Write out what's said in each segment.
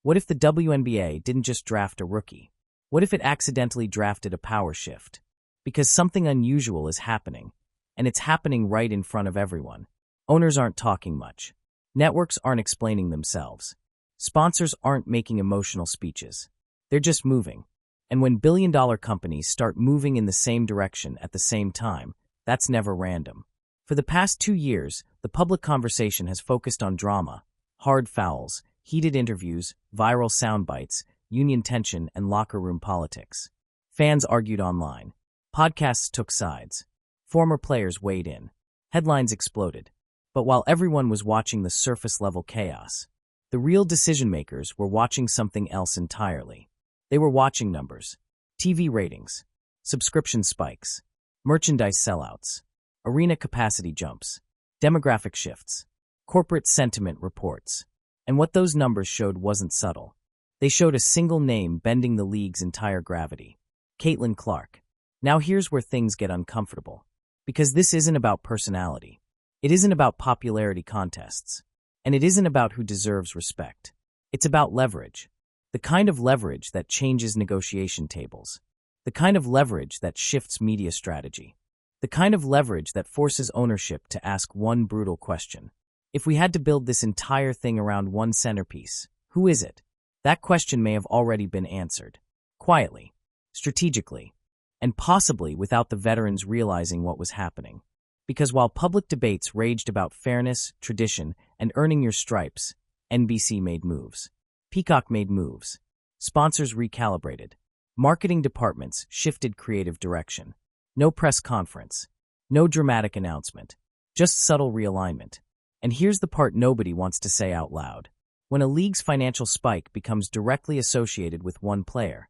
What if the WNBA didn't just draft a rookie? What if it accidentally drafted a power shift? Because something unusual is happening, and it's happening right in front of everyone. Owners aren't talking much. Networks aren't explaining themselves. Sponsors aren't making emotional speeches. They're just moving. And when billion-dollar companies start moving in the same direction at the same time, that's never random. For the past 2 years, the public conversation has focused on drama, hard fouls, heated interviews, viral soundbites, union tension, and locker room politics. Fans argued online. Podcasts took sides. Former players weighed in. Headlines exploded. But while everyone was watching the surface-level chaos, the real decision-makers were watching something else entirely. They were watching numbers, TV ratings, subscription spikes, merchandise sellouts, arena capacity jumps, demographic shifts, corporate sentiment reports. And what those numbers showed wasn't subtle. They showed a single name bending the league's entire gravity: Caitlin Clark. Now here's where things get uncomfortable. Because this isn't about personality. It isn't about popularity contests. And it isn't about who deserves respect. It's about leverage. The kind of leverage that changes negotiation tables. The kind of leverage that shifts media strategy. The kind of leverage that forces ownership to ask one brutal question. If we had to build this entire thing around one centerpiece, who is it? That question may have already been answered. Quietly, strategically, and possibly without the veterans realizing what was happening. Because while public debates raged about fairness, tradition, and earning your stripes, NBC made moves. Peacock made moves. Sponsors recalibrated. Marketing departments shifted creative direction. No press conference. No dramatic announcement. Just subtle realignment. And here's the part nobody wants to say out loud. When a league's financial spike becomes directly associated with one player,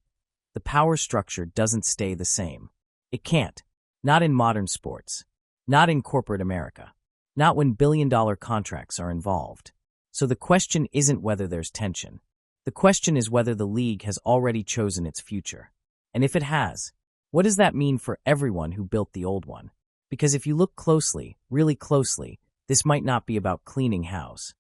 the power structure doesn't stay the same. It can't. Not in modern sports. Not in corporate America. Not when billion-dollar contracts are involved. So the question isn't whether there's tension. The question is whether the league has already chosen its future. And if it has, what does that mean for everyone who built the old one? Because if you look closely, really closely, this might not be about cleaning house.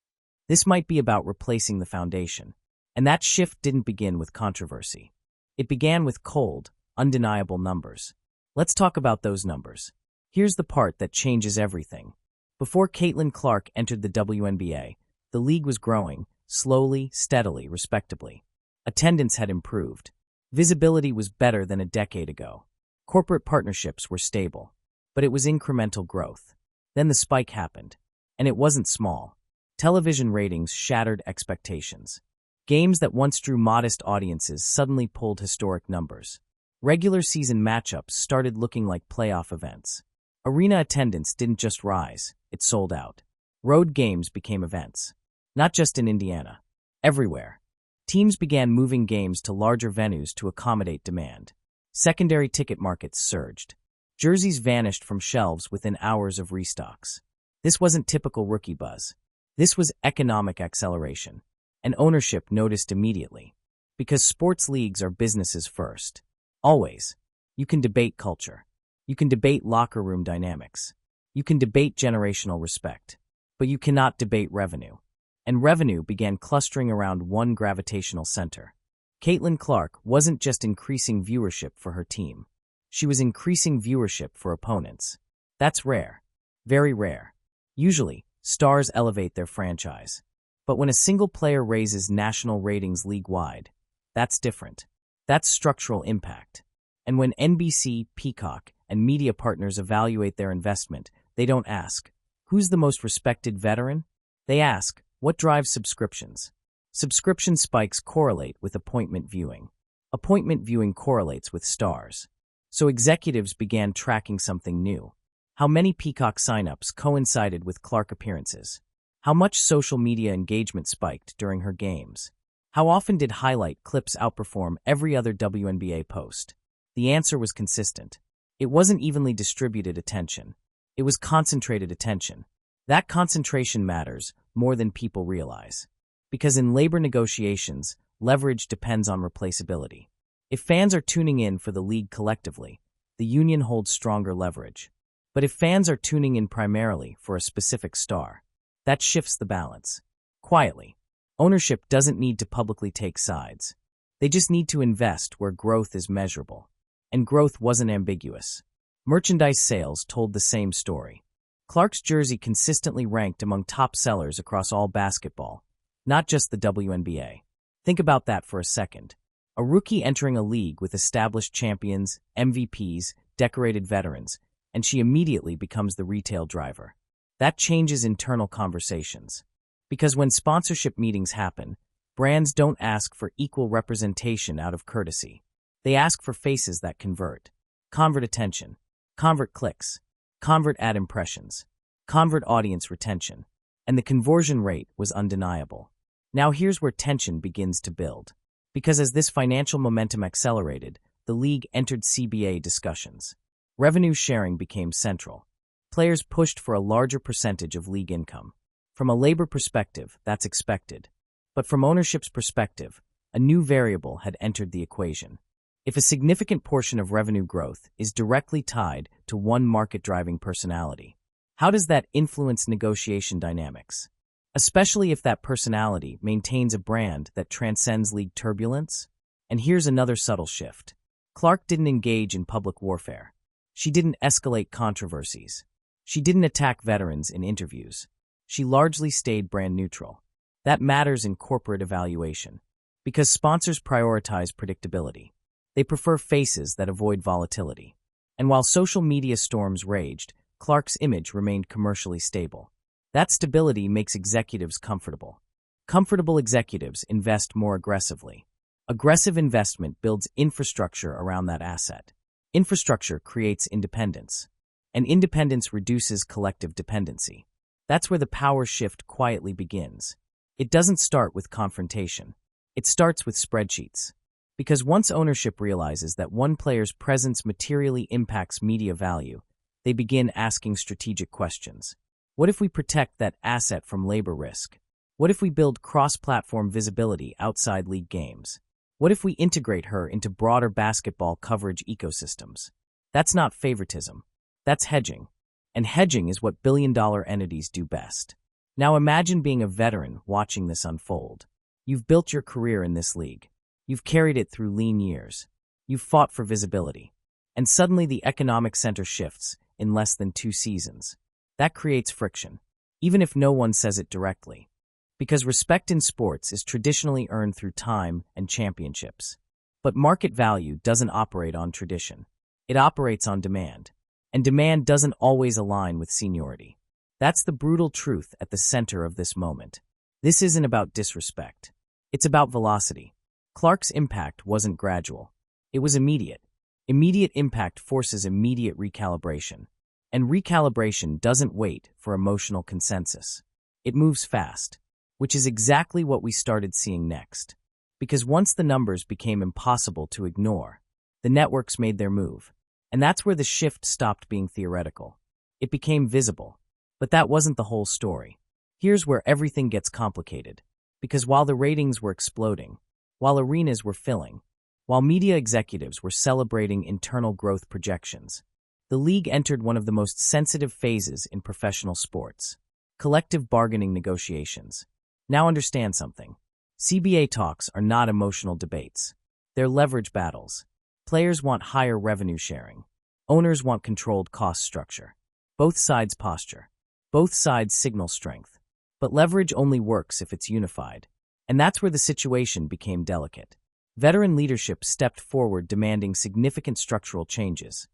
This might be about replacing the foundation. And that shift didn't begin with controversy. It began with cold, undeniable numbers. Let's talk about those numbers. Here's the part that changes everything. Before Caitlin Clark entered the WNBA, the league was growing, slowly, steadily, respectably. Attendance had improved. Visibility was better than a decade ago. Corporate partnerships were stable. But it was incremental growth. Then the spike happened. And it wasn't small. Television ratings shattered expectations. Games that once drew modest audiences suddenly pulled historic numbers. Regular season matchups started looking like playoff events. Arena attendance didn't just rise, it sold out. Road games became events. Not just in Indiana. Everywhere. Teams began moving games to larger venues to accommodate demand. Secondary ticket markets surged. Jerseys vanished from shelves within hours of restocks. This wasn't typical rookie buzz. This was economic acceleration. And ownership noticed immediately. Because sports leagues are businesses first. Always. You can debate culture. You can debate locker room dynamics. You can debate generational respect. But you cannot debate revenue. And revenue began clustering around one gravitational center. Caitlin Clark wasn't just increasing viewership for her team. She was increasing viewership for opponents. That's rare. Very rare. Usually, stars elevate their franchise. But when a single player raises national ratings league-wide, that's different. That's structural impact. And when NBC, Peacock, and media partners evaluate their investment, they don't ask, who's the most respected veteran? They ask, what drives subscriptions? Subscription spikes correlate with appointment viewing. Appointment viewing correlates with stars. So executives began tracking something new. How many Peacock signups coincided with Clark appearances? How much social media engagement spiked during her games? How often did highlight clips outperform every other WNBA post? The answer was consistent. It wasn't evenly distributed attention. It was concentrated attention. That concentration matters more than people realize. Because in labor negotiations, leverage depends on replaceability. If fans are tuning in for the league collectively, the union holds stronger leverage. But if fans are tuning in primarily for a specific star, that shifts the balance. Quietly. Ownership doesn't need to publicly take sides. They just need to invest where growth is measurable. And growth wasn't ambiguous. Merchandise sales told the same story. Clark's jersey consistently ranked among top sellers across all basketball, not just the WNBA. Think about that for a second. A rookie entering a league with established champions, MVPs, decorated veterans, and she immediately becomes the retail driver. That changes internal conversations. Because when sponsorship meetings happen, brands don't ask for equal representation out of courtesy. They ask for faces that convert attention, convert clicks, convert ad impressions, convert audience retention, and the conversion rate was undeniable. Now here's where tension begins to build. Because as this financial momentum accelerated, the league entered CBA discussions. Revenue sharing became central. Players pushed for a larger percentage of league income. From a labor perspective, that's expected. But from ownership's perspective, a new variable had entered the equation. If a significant portion of revenue growth is directly tied to one market-driving personality, how does that influence negotiation dynamics? Especially if that personality maintains a brand that transcends league turbulence? And here's another subtle shift. Clark didn't engage in public warfare. She didn't escalate controversies. She didn't attack veterans in interviews. She largely stayed brand neutral. That matters in corporate evaluation, because sponsors prioritize predictability. They prefer faces that avoid volatility. And while social media storms raged, Clark's image remained commercially stable. That stability makes executives comfortable. Comfortable executives invest more aggressively. Aggressive investment builds infrastructure around that asset. Infrastructure creates independence. And independence reduces collective dependency. That's where the power shift quietly begins. It doesn't start with confrontation. It starts with spreadsheets. Because once ownership realizes that one player's presence materially impacts media value, they begin asking strategic questions. What if we protect that asset from labor risk? What if we build cross-platform visibility outside league games? What if we integrate her into broader basketball coverage ecosystems? That's not favoritism. That's hedging. And hedging is what billion-dollar entities do best. Now imagine being a veteran watching this unfold. You've built your career in this league. You've carried it through lean years. You've fought for visibility. And suddenly the economic center shifts in less than 2 seasons. That creates friction, even if no one says it directly. Because respect in sports is traditionally earned through time and championships. But market value doesn't operate on tradition. It operates on demand. And demand doesn't always align with seniority. That's the brutal truth at the center of this moment. This isn't about disrespect. It's about velocity. Clark's impact wasn't gradual. It was immediate. Immediate impact forces immediate recalibration. And recalibration doesn't wait for emotional consensus. It moves fast, which is exactly what we started seeing next. Because once the numbers became impossible to ignore, the networks made their move. And that's where the shift stopped being theoretical. It became visible. But that wasn't the whole story. Here's where everything gets complicated. Because while the ratings were exploding, while arenas were filling, while media executives were celebrating internal growth projections, the league entered one of the most sensitive phases in professional sports: collective bargaining negotiations. Now understand something. CBA talks are not emotional debates. They're leverage battles. Players want higher revenue sharing. Owners want controlled cost structure. Both sides posture. Both sides signal strength. But leverage only works if it's unified. And that's where the situation became delicate. Veteran leadership stepped forward demanding significant structural changes.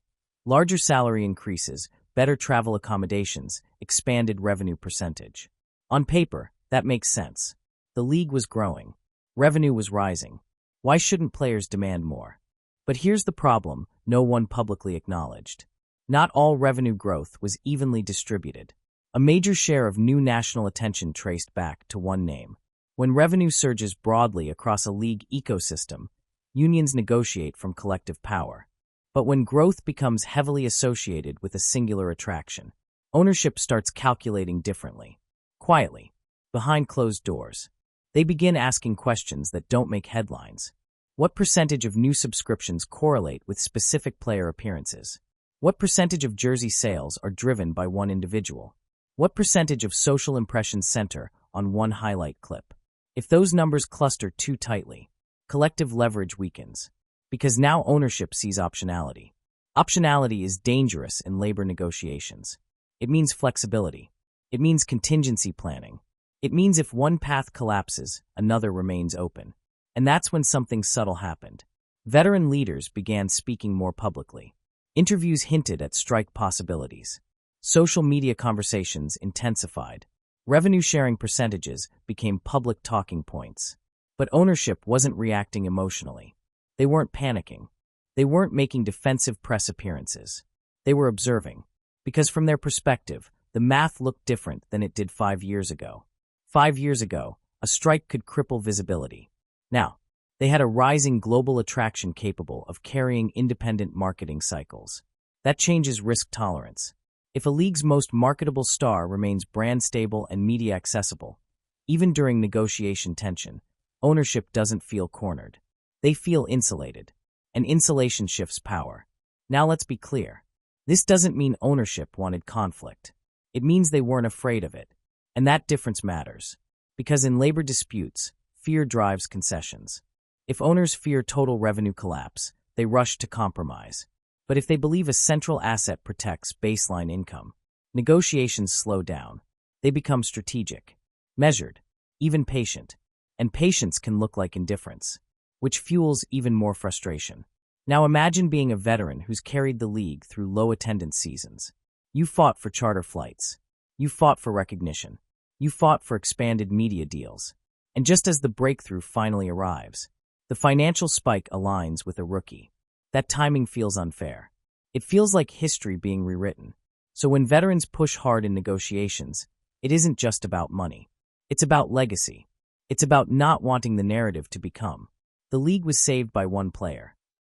Larger salary increases, better travel accommodations, expanded revenue percentage. On paper, that makes sense. The league was growing. Revenue was rising. Why shouldn't players demand more? But here's the problem no one publicly acknowledged. Not all revenue growth was evenly distributed. A major share of new national attention traced back to one name. When revenue surges broadly across a league ecosystem, unions negotiate from collective power. But when growth becomes heavily associated with a singular attraction, ownership starts calculating differently. Quietly, behind closed doors. They begin asking questions that don't make headlines. What percentage of new subscriptions correlate with specific player appearances? What percentage of jersey sales are driven by one individual? What percentage of social impressions center on one highlight clip? If those numbers cluster too tightly, collective leverage weakens, because now ownership sees optionality. Optionality is dangerous in labor negotiations. It means flexibility. It means contingency planning. It means if one path collapses, another remains open. And that's when something subtle happened. Veteran leaders began speaking more publicly. Interviews hinted at strike possibilities. Social media conversations intensified. Revenue-sharing percentages became public talking points. But ownership wasn't reacting emotionally. They weren't panicking. They weren't making defensive press appearances. They were observing. Because from their perspective, the math looked different than it did 5 years ago. 5 years ago, a strike could cripple visibility. Now, they had a rising global attraction capable of carrying independent marketing cycles. That changes risk tolerance. If a league's most marketable star remains brand stable and media accessible, even during negotiation tension, ownership doesn't feel cornered. They feel insulated. And insulation shifts power. Now let's be clear. This doesn't mean ownership wanted conflict. It means they weren't afraid of it. And that difference matters. Because in labor disputes, fear drives concessions. If owners fear total revenue collapse, they rush to compromise. But if they believe a central asset protects baseline income, negotiations slow down. They become strategic, measured, even patient. And patience can look like indifference, which fuels even more frustration. Now imagine being a veteran who's carried the league through low attendance seasons. You fought for charter flights. You fought for recognition. You fought for expanded media deals. And just as the breakthrough finally arrives, the financial spike aligns with a rookie. That timing feels unfair. It feels like history being rewritten. So when veterans push hard in negotiations, it isn't just about money. It's about legacy. It's about not wanting the narrative to become. The league was saved by one player.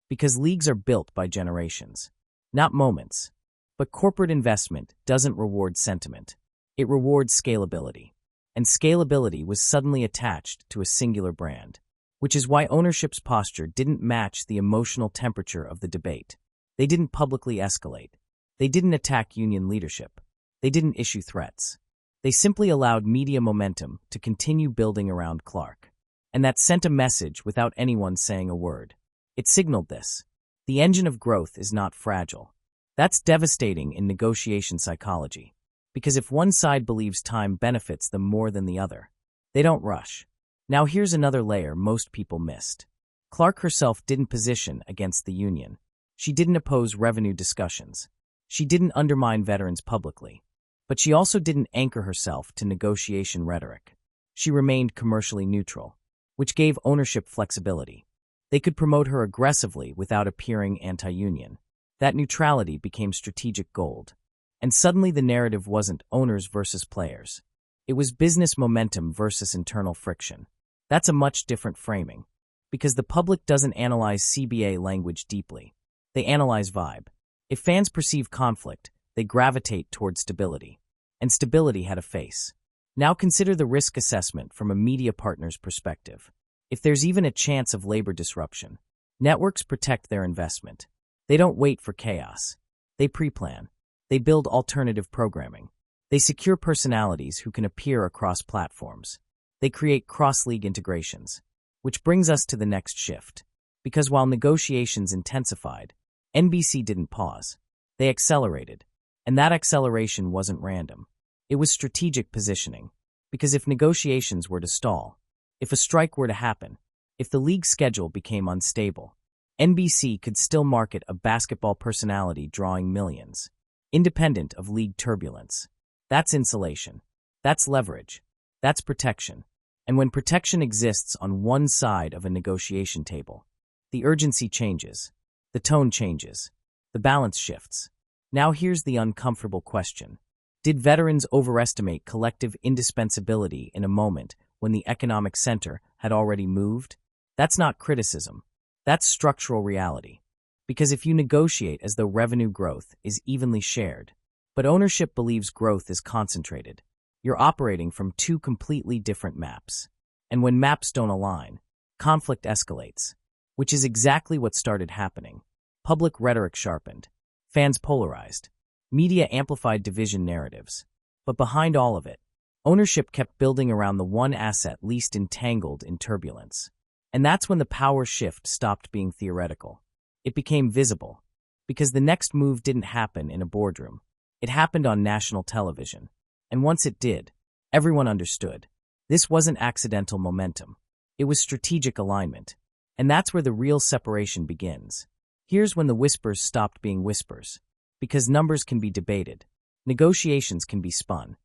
Because leagues are built by generations, not moments. But corporate investment doesn't reward sentiment. It rewards scalability. And scalability was suddenly attached to a singular brand. Which is why ownership's posture didn't match the emotional temperature of the debate. They didn't publicly escalate. They didn't attack union leadership. They didn't issue threats. They simply allowed media momentum to continue building around Clark. And that sent a message without anyone saying a word. It signaled this. The engine of growth is not fragile. That's devastating in negotiation psychology. Because if one side believes time benefits them more than the other, they don't rush. Now here's another layer most people missed. Clark herself didn't position against the union. She didn't oppose revenue discussions. She didn't undermine veterans publicly. But she also didn't anchor herself to negotiation rhetoric. She remained commercially neutral, which gave ownership flexibility. They could promote her aggressively without appearing anti-union. That neutrality became strategic gold. And suddenly the narrative wasn't owners versus players. It was business momentum versus internal friction. That's a much different framing. Because the public doesn't analyze CBA language deeply. They analyze vibe. If fans perceive conflict, they gravitate toward stability. And stability had a face. Now consider the risk assessment from a media partner's perspective. If there's even a chance of labor disruption, networks protect their investment. They don't wait for chaos. They pre-plan. They build alternative programming. They secure personalities who can appear across platforms. They create cross-league integrations. Which brings us to the next shift. Because while negotiations intensified, NBC didn't pause. They accelerated. And that acceleration wasn't random. It was strategic positioning. Because if negotiations were to stall, if a strike were to happen, if the league's schedule became unstable, NBC could still market a basketball personality drawing millions, independent of league turbulence. That's insulation. That's leverage. That's protection. And when protection exists on one side of a negotiation table, the urgency changes. The tone changes. The balance shifts. Now here's the uncomfortable question. Did veterans overestimate collective indispensability in a moment when the economic center had already moved? That's not criticism. That's structural reality. Because if you negotiate as though revenue growth is evenly shared, but ownership believes growth is concentrated, you're operating from two completely different maps. And when maps don't align, conflict escalates, which is exactly what started happening. Public rhetoric sharpened. Fans polarized. Media amplified division narratives. But behind all of it, Ownership kept building around the one asset least entangled in turbulence. And that's when the power shift stopped being theoretical. It became visible. Because the next move didn't happen in a boardroom. It happened on national television. And once it did, everyone understood. This wasn't accidental momentum. It was strategic alignment. And that's where the real separation begins. Here's when the whispers stopped being whispers. Because numbers can be debated. Negotiations can be spun.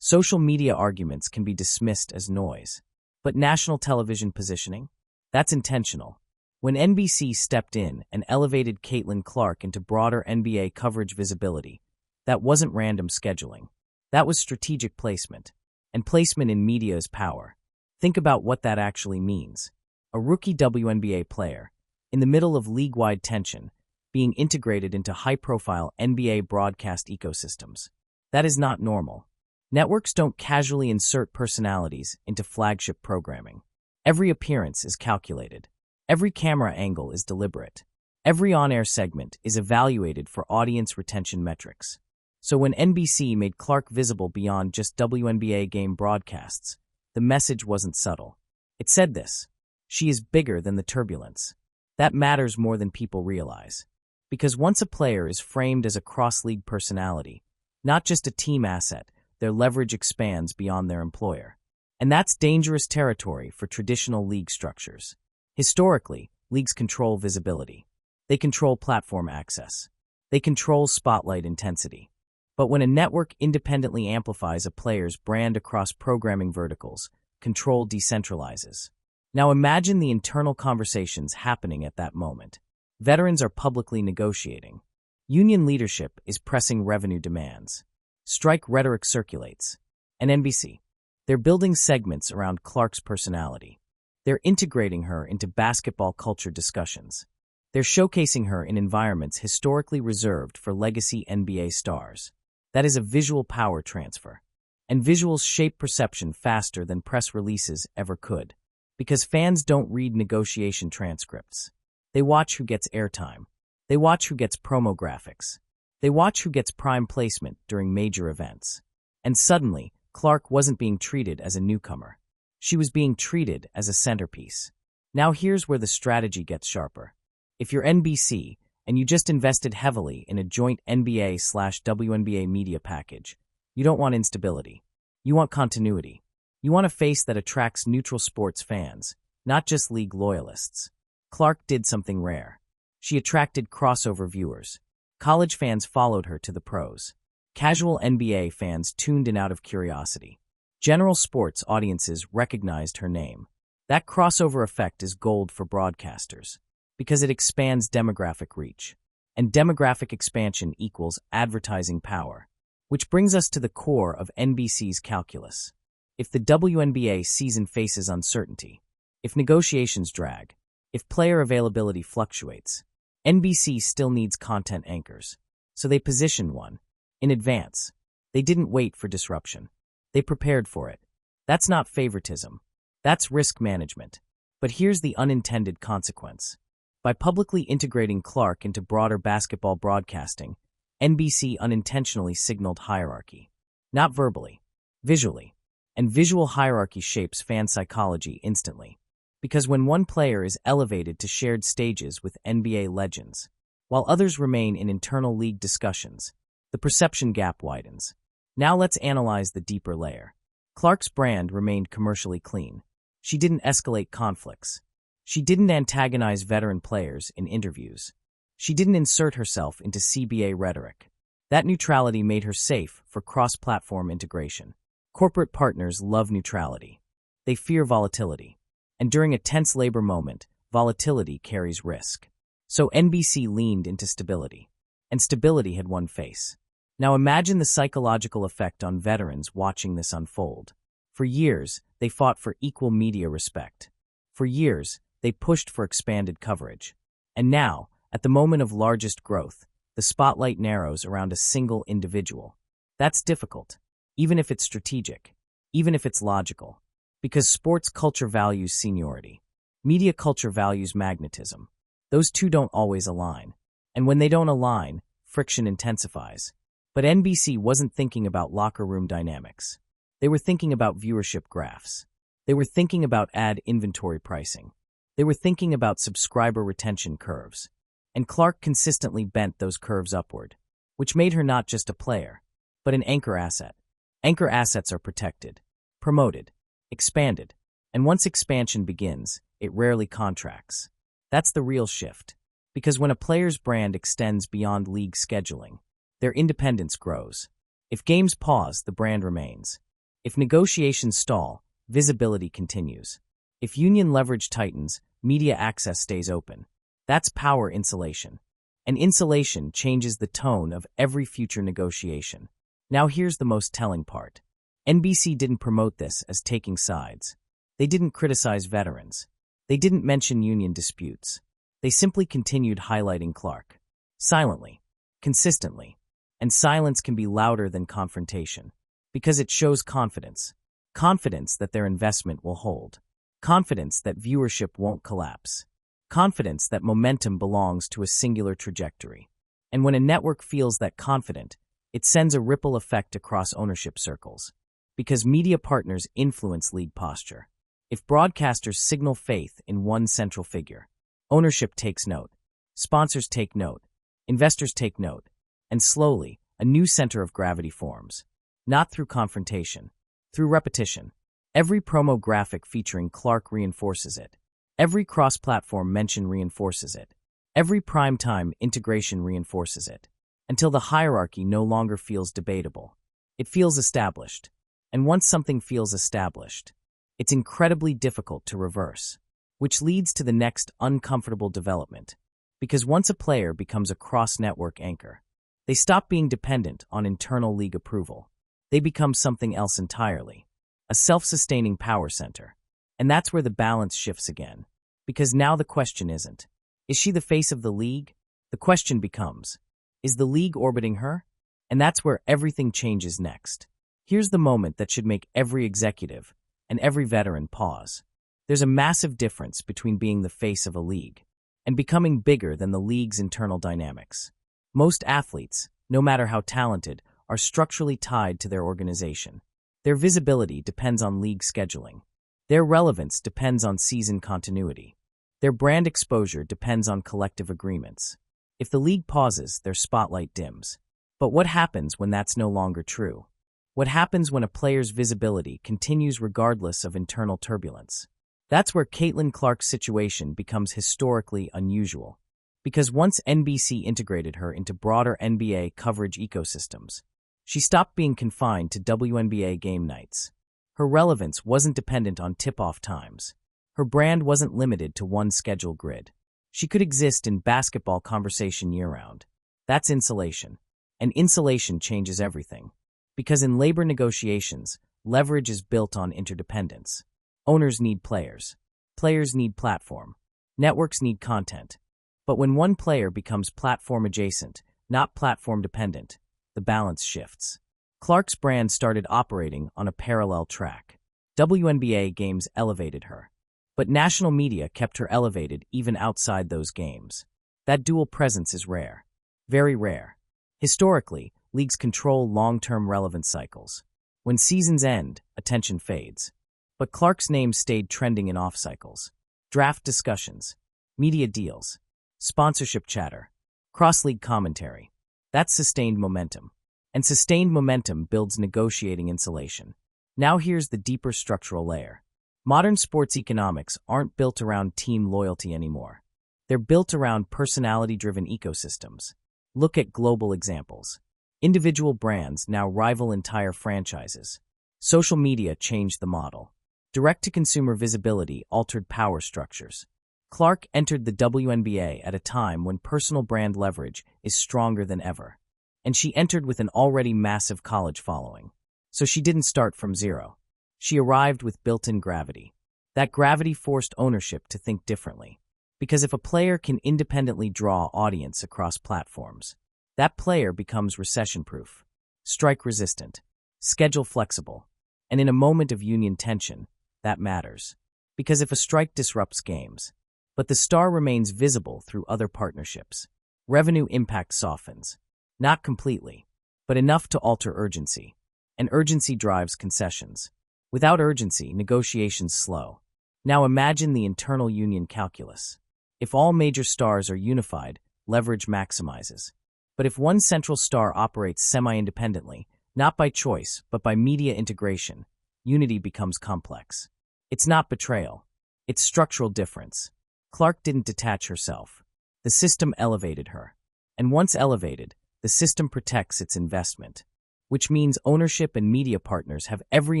Social media arguments can be dismissed as noise. But national television positioning? That's intentional. When NBC stepped in and elevated Caitlin Clark into broader NBA coverage visibility, that wasn't random scheduling. That was strategic placement. And placement in media is power. Think about what that actually means. A rookie WNBA player, in the middle of league-wide tension, being integrated into high-profile NBA broadcast ecosystems. That is not normal. Networks don't casually insert personalities into flagship programming. Every appearance is calculated. Every camera angle is deliberate. Every on-air segment is evaluated for audience retention metrics. So when NBC made Clark visible beyond just WNBA game broadcasts, the message wasn't subtle. It said this: she is bigger than the turbulence. That matters more than people realize. Because once a player is framed as a cross-league personality, not just a team asset, their leverage expands beyond their employer. And that's dangerous territory for traditional league structures. Historically, leagues control visibility. They control platform access. They control spotlight intensity. But when a network independently amplifies a player's brand across programming verticals, control decentralizes. Now imagine the internal conversations happening at that moment. Veterans are publicly negotiating. Union leadership is pressing revenue demands. Strike rhetoric circulates. And NBC, they're building segments around Clark's personality. They're integrating her into basketball culture discussions. They're showcasing her in environments historically reserved for legacy NBA stars. That is a visual power transfer. And visuals shape perception faster than press releases ever could. Because fans don't read negotiation transcripts. They watch who gets airtime. They watch who gets promo graphics. They watch who gets prime placement during major events. And suddenly, Clark wasn't being treated as a newcomer. She was being treated as a centerpiece. Now here's where the strategy gets sharper. If you're NBC, and you just invested heavily in a joint NBA/WNBA media package, you don't want instability. You want continuity. You want a face that attracts neutral sports fans, not just league loyalists. Clark did something rare. She attracted crossover viewers. College fans followed her to the pros. Casual NBA fans tuned in out of curiosity. General sports audiences recognized her name. That crossover effect is gold for broadcasters, because it expands demographic reach. And demographic expansion equals advertising power. Which brings us to the core of NBC's calculus. If the WNBA season faces uncertainty, if negotiations drag, if player availability fluctuates, NBC still needs content anchors. So they positioned one. In advance. They didn't wait for disruption. They prepared for it. That's not favoritism. That's risk management. But here's the unintended consequence. By publicly integrating Clark into broader basketball broadcasting, NBC unintentionally signaled hierarchy. Not verbally, visually. And visual hierarchy shapes fan psychology instantly. Because when one player is elevated to shared stages with NBA legends, while others remain in internal league discussions, the perception gap widens. Now let's analyze the deeper layer. Clark's brand remained commercially clean. She didn't escalate conflicts. She didn't antagonize veteran players in interviews. She didn't insert herself into CBA rhetoric. That neutrality made her safe for cross-platform integration. Corporate partners love neutrality. They fear volatility. And during a tense labor moment, volatility carries risk. So NBC leaned into stability. And stability had one face. Now imagine the psychological effect on veterans watching this unfold. For years, they fought for equal media respect. For years, they pushed for expanded coverage. And now, at the moment of largest growth, the spotlight narrows around a single individual. That's difficult, even if it's strategic, even if it's logical. Because sports culture values seniority. Media culture values magnetism. Those two don't always align. And when they don't align, friction intensifies. But NBC wasn't thinking about locker room dynamics. They were thinking about viewership graphs. They were thinking about ad inventory pricing. They were thinking about subscriber retention curves. And Clark consistently bent those curves upward, which made her not just a player, but an anchor asset. Anchor assets are protected, promoted, expanded, and once expansion begins, it rarely contracts. That's the real shift. Because when a player's brand extends beyond league scheduling, their independence grows. If games pause, the brand remains. If negotiations stall, visibility continues. If union leverage tightens, media access stays open. That's power insulation. And insulation changes the tone of every future negotiation. Now here's the most telling part. NBC didn't promote this as taking sides. They didn't criticize veterans. They didn't mention union disputes. They simply continued highlighting Clark. Silently. Consistently. And silence can be louder than confrontation. Because it shows confidence. Confidence that their investment will hold. Confidence that viewership won't collapse. Confidence that momentum belongs to a singular trajectory. And when a network feels that confident, it sends a ripple effect across ownership circles. Because media partners influence league posture. If broadcasters signal faith in one central figure, ownership takes note. Sponsors take note. Investors take note. And slowly, a new center of gravity forms. Not through confrontation, through repetition. Every promo graphic featuring Clark reinforces it. Every cross-platform mention reinforces it. Every primetime integration reinforces it. Until the hierarchy no longer feels debatable. It feels established. And once something feels established, it's incredibly difficult to reverse. Which leads to the next uncomfortable development. Because once a player becomes a cross-network anchor, they stop being dependent on internal league approval. They become something else entirely. A self-sustaining power center. And that's where the balance shifts again. Because now the question isn't, is she the face of the league? The question becomes, is the league orbiting her? And that's where everything changes next. Here's the moment that should make every executive and every veteran pause. There's a massive difference between being the face of a league and becoming bigger than the league's internal dynamics. Most athletes, no matter how talented, are structurally tied to their organization. Their visibility depends on league scheduling. Their relevance depends on season continuity. Their brand exposure depends on collective agreements. If the league pauses, their spotlight dims. But what happens when that's no longer true? What happens when a player's visibility continues regardless of internal turbulence? That's where Caitlin Clark's situation becomes historically unusual. Because once NBC integrated her into broader NBA coverage ecosystems, she stopped being confined to WNBA game nights. Her relevance wasn't dependent on tip-off times. Her brand wasn't limited to one schedule grid. She could exist in basketball conversation year-round. That's insulation. And insulation changes everything. Because in labor negotiations, leverage is built on interdependence. Owners need players. Players need platform. Networks need content. But when one player becomes platform-adjacent, not platform-dependent, the balance shifts. Clark's brand started operating on a parallel track. WNBA games elevated her. But national media kept her elevated even outside those games. That dual presence is rare. Very rare. Historically, leagues control long-term relevance cycles. When seasons end, attention fades. But Clark's name stayed trending in off cycles. Draft discussions, media deals, sponsorship chatter, cross-league commentary. That's sustained momentum. And sustained momentum builds negotiating insulation. Now here's the deeper structural layer. Modern sports economics aren't built around team loyalty anymore. They're built around personality-driven ecosystems. Look at global examples. Individual brands now rival entire franchises. Social media changed the model. Direct-to-consumer visibility altered power structures. Clark entered the WNBA at a time when personal brand leverage is stronger than ever. And she entered with an already massive college following. So she didn't start from zero. She arrived with built-in gravity. That gravity forced ownership to think differently. Because if a player can independently draw audience across platforms, that player becomes recession-proof, strike-resistant, schedule-flexible, and in a moment of union tension, that matters. Because if a strike disrupts games, but the star remains visible through other partnerships, revenue impact softens. Not completely, but enough to alter urgency. and urgency drives concessions. Without urgency, negotiations slow. Now imagine the internal union calculus. If all major stars are unified, leverage maximizes. But if one central star operates semi-independently, not by choice, but by media integration, unity becomes complex. It's not betrayal. It's structural difference. Clark didn't detach herself. The system elevated her. And once elevated, the system protects its investment, which means ownership and media partners have every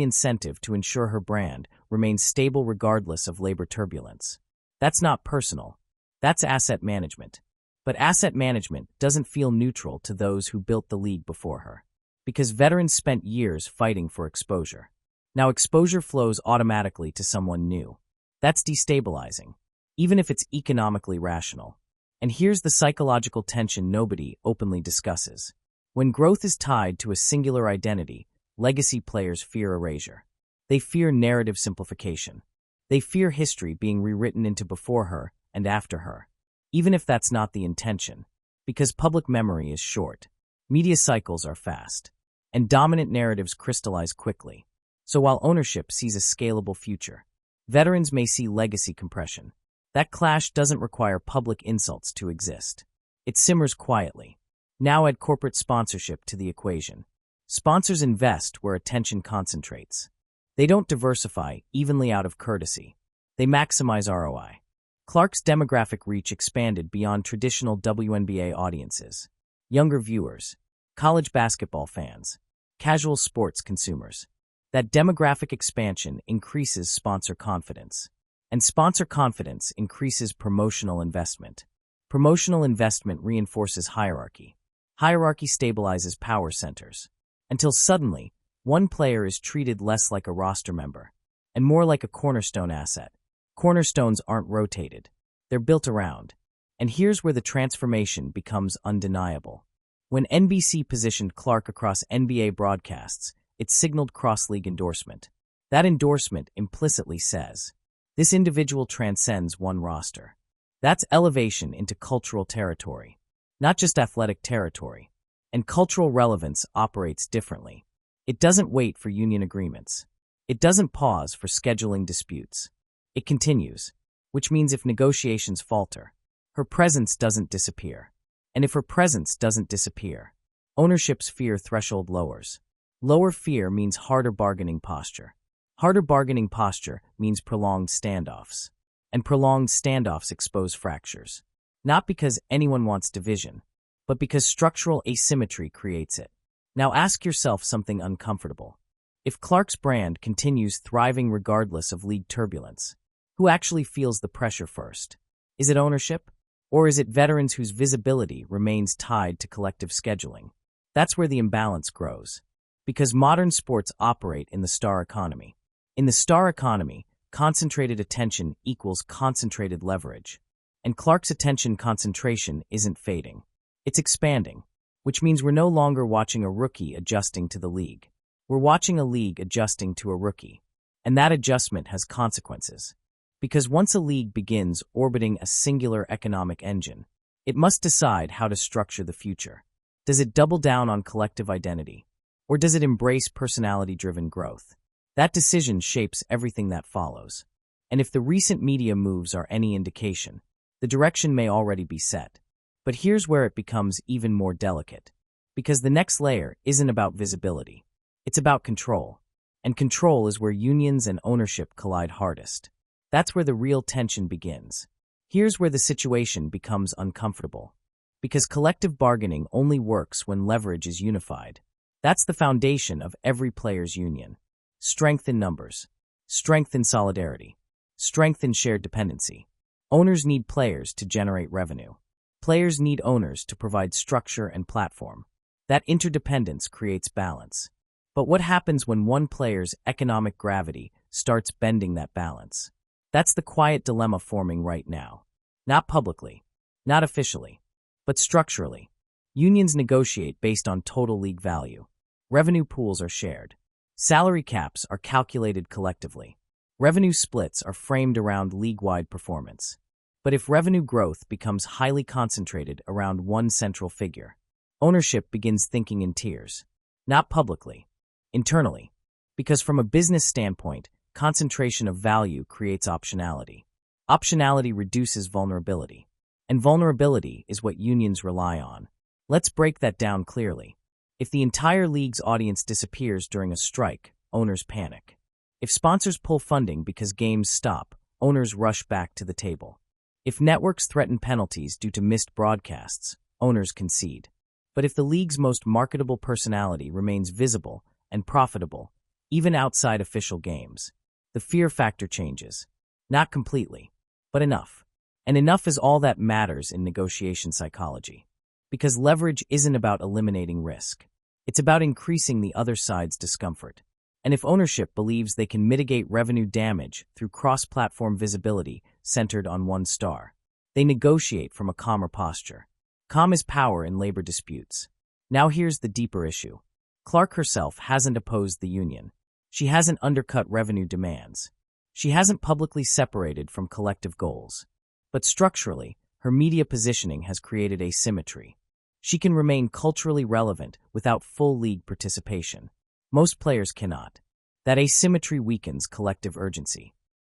incentive to ensure her brand remains stable regardless of labor turbulence. That's not personal. That's asset management. But asset management doesn't feel neutral to those who built the league before her, because veterans spent years fighting for exposure. Now exposure flows automatically to someone new. That's destabilizing, even if it's economically rational. And here's the psychological tension nobody openly discusses. When growth is tied to a singular identity, legacy players fear erasure. They fear narrative simplification. They fear history being rewritten into before her and after her, even if that's not the intention, because public memory is short, media cycles are fast, and dominant narratives crystallize quickly. So while ownership sees a scalable future, veterans may see legacy compression. That clash doesn't require public insults to exist. It simmers quietly. Now add corporate sponsorship to the equation. Sponsors invest where attention concentrates. They don't diversify evenly out of courtesy. They maximize ROI. Clark's demographic reach expanded beyond traditional WNBA audiences. Younger viewers, college basketball fans, casual sports consumers. That demographic expansion increases sponsor confidence. And sponsor confidence increases promotional investment. Promotional investment reinforces hierarchy. Hierarchy stabilizes power centers. Until suddenly, one player is treated less like a roster member and more like a cornerstone asset. Cornerstones aren't rotated. They're built around. And here's where the transformation becomes undeniable. When NBC positioned Clark across NBA broadcasts, it signaled cross-league endorsement. That endorsement implicitly says, this individual transcends one roster. That's elevation into cultural territory, not just athletic territory. And cultural relevance operates differently. It doesn't wait for union agreements. It doesn't pause for scheduling disputes. It continues, which means if negotiations falter, her presence doesn't disappear. And if her presence doesn't disappear, ownership's fear threshold lowers. Lower fear means harder bargaining posture. Harder bargaining posture means prolonged standoffs. And prolonged standoffs expose fractures. Not because anyone wants division, but because structural asymmetry creates it. Now ask yourself something uncomfortable. If Clark's brand continues thriving regardless of league turbulence, who actually feels the pressure first? Is it ownership? Or is it veterans whose visibility remains tied to collective scheduling? That's where the imbalance grows. Because modern sports operate in the star economy. In the star economy, concentrated attention equals concentrated leverage. And Clark's attention concentration isn't fading. It's expanding, which means we're no longer watching a rookie adjusting to the league. We're watching a league adjusting to a rookie. And that adjustment has consequences. Because once a league begins orbiting a singular economic engine, it must decide how to structure the future. Does it double down on collective identity? Or does it embrace personality-driven growth? That decision shapes everything that follows. And if the recent media moves are any indication, the direction may already be set. But here's where it becomes even more delicate. Because the next layer isn't about visibility. It's about control. And control is where unions and ownership collide hardest. That's where the real tension begins. Here's where the situation becomes uncomfortable. Because collective bargaining only works when leverage is unified. That's the foundation of every player's union. Strength in numbers. Strength in solidarity. Strength in shared dependency. Owners need players to generate revenue. Players need owners to provide structure and platform. That interdependence creates balance. But what happens when one player's economic gravity starts bending that balance? That's the quiet dilemma forming right now. Not publicly, not officially, but structurally. Unions negotiate based on total league value. Revenue pools are shared. Salary caps are calculated collectively. Revenue splits are framed around league-wide performance. But if revenue growth becomes highly concentrated around one central figure, ownership begins thinking in tiers. Not publicly, Internally, because from a business standpoint, concentration of value creates optionality. Optionality reduces vulnerability. And vulnerability is what unions rely on. Let's break that down clearly. If the entire league's audience disappears during a strike, owners panic. If sponsors pull funding because games stop, owners rush back to the table. If networks threaten penalties due to missed broadcasts, owners concede. But if the league's most marketable personality remains visible and profitable, even outside official games, the fear factor changes. Not completely, but enough. And enough is all that matters in negotiation psychology. Because leverage isn't about eliminating risk. It's about increasing the other side's discomfort. And if ownership believes they can mitigate revenue damage through cross-platform visibility centered on one star, they negotiate from a calmer posture. Calm is power in labor disputes. Now here's the deeper issue. Clark herself hasn't opposed the union. She hasn't undercut revenue demands. She hasn't publicly separated from collective goals. But structurally, her media positioning has created asymmetry. She can remain culturally relevant without full league participation. Most players cannot. That asymmetry weakens collective urgency.